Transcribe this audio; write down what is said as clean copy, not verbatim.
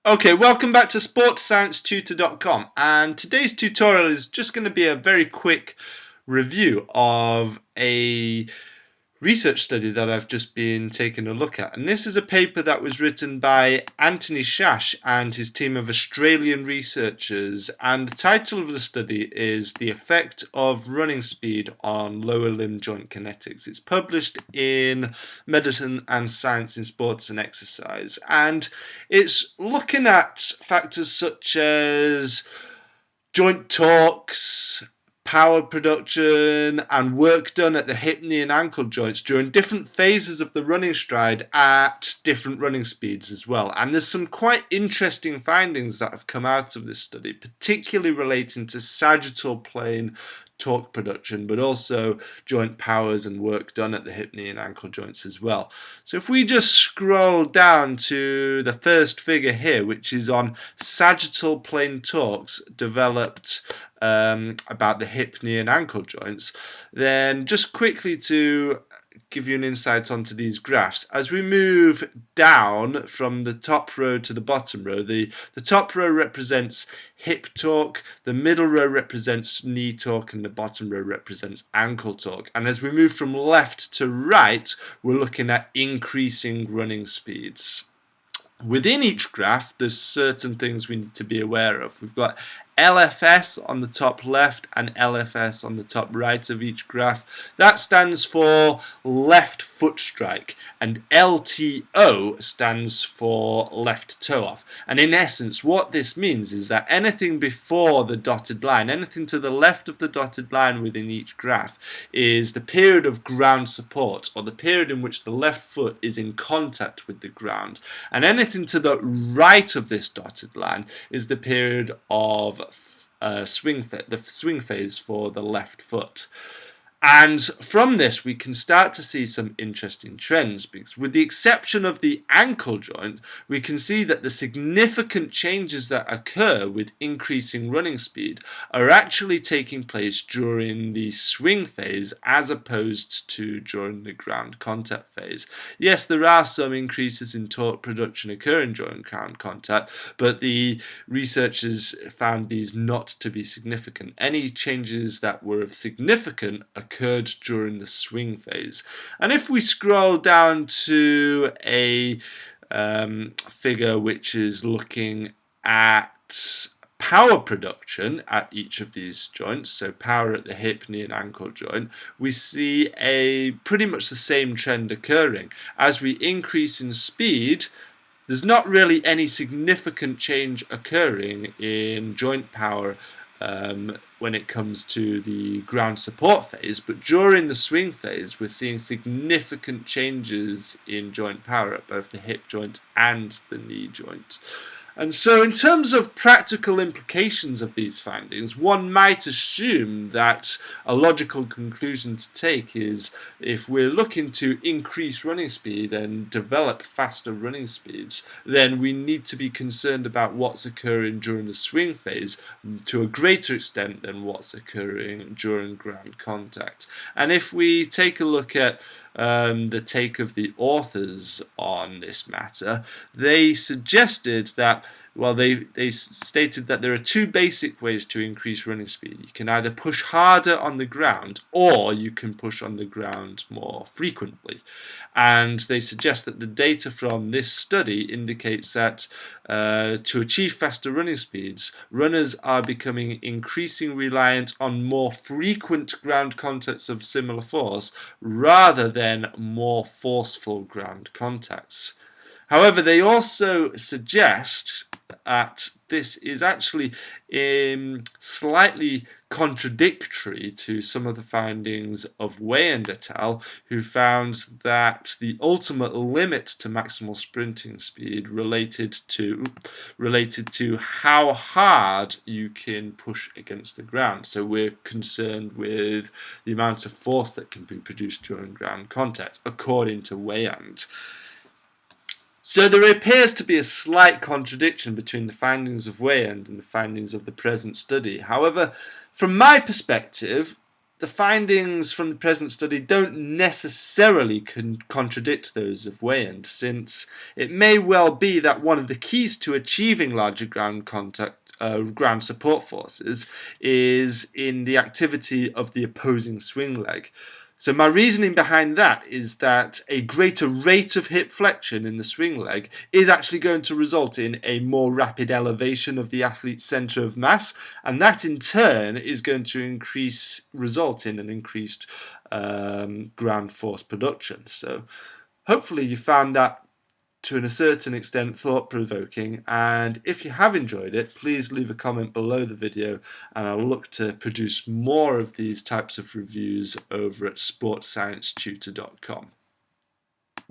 Okay, welcome back to sportsciencetutor.com, and today's tutorial is just going to be a very quick review of a research study that I've just been taking a look at. And this is a paper that was written by Anthony Schache and his team of Australian researchers, and the title of the study is The Effect of Running Speed on Lower Limb Joint Kinetics. It's published in Medicine and Science in Sports and Exercise, and it's looking at factors such as joint torques, power production, and work done at the hip, knee, and ankle joints during different phases of the running stride at different running speeds as well. And there's some quite interesting findings that have come out of this study, particularly relating to sagittal plane torque production, but also joint powers and work done at the hip, knee, and ankle joints as well. So if we just scroll down to the first figure here, which is on sagittal plane torques developed about the hip, knee, and ankle joints, then just quickly to give you an insight onto these graphs. As we move down from the top row to the bottom row, the top row represents hip torque, the middle row represents knee torque, and the bottom row represents ankle torque. And as we move from left to right, we're looking at increasing running speeds. Within each graph, there's certain things we need to be aware of. We've got LFS on the top left and LFS on the top right of each graph. That stands for left foot strike, and LTO stands for left toe off. And in essence, what this means is that anything before the dotted line, anything to the left of the dotted line within each graph, is the period of ground support, or the period in which the left foot is in contact with the ground. And anything to the right of this dotted line is the period of the swing phase for the left foot. And from this, we can start to see some interesting trends, because with the exception of the ankle joint, we can see that the significant changes that occur with increasing running speed are actually taking place during the swing phase as opposed to during the ground contact phase. Yes, there are some increases in torque production occurring during ground contact, but the researchers found these not to be significant. Any changes that were of significant occurred during the swing phase. And if we scroll down to a figure which is looking at power production at each of these joints, so power at the hip, knee, and ankle joint, we see a pretty much the same trend occurring. As we increase in speed, there's not really any significant change occurring in joint power when it comes to the ground support phase, but during the swing phase we're seeing significant changes in joint power at both the hip joint and the knee joint. And so in terms of practical implications of these findings, one might assume that a logical conclusion to take is, if we're looking to increase running speed and develop faster running speeds, then we need to be concerned about what's occurring during the swing phase to a greater extent than what's occurring during ground contact. And if we take a look at the take of the authors on this matter, they suggested that, well, they stated that there are two basic ways to increase running speed. You can either push harder on the ground, or you can push on the ground more frequently. And they suggest that the data from this study indicates that to achieve faster running speeds, runners are becoming increasingly reliant on more frequent ground contacts of similar force rather than more forceful ground contacts. However, they also suggest that this is actually slightly contradictory to some of the findings of Wei and et al., who found that the ultimate limit to maximal sprinting speed related to how hard you can push against the ground. So we're concerned with the amount of force that can be produced during ground contact, according to Wei and. So there appears to be a slight contradiction between the findings of Weyand and the findings of the present study. However, from my perspective, the findings from the present study don't necessarily contradict those of Weyand, since it may well be that one of the keys to achieving larger ground support forces is in the activity of the opposing swing leg. So my reasoning behind that is that a greater rate of hip flexion in the swing leg is actually going to result in a more rapid elevation of the athlete's center of mass, and that in turn is going to result in an increased ground force production. So hopefully you found that to a certain extent thought-provoking, and if you have enjoyed it, please leave a comment below the video, and I'll look to produce more of these types of reviews over at sportsciencetutor.com.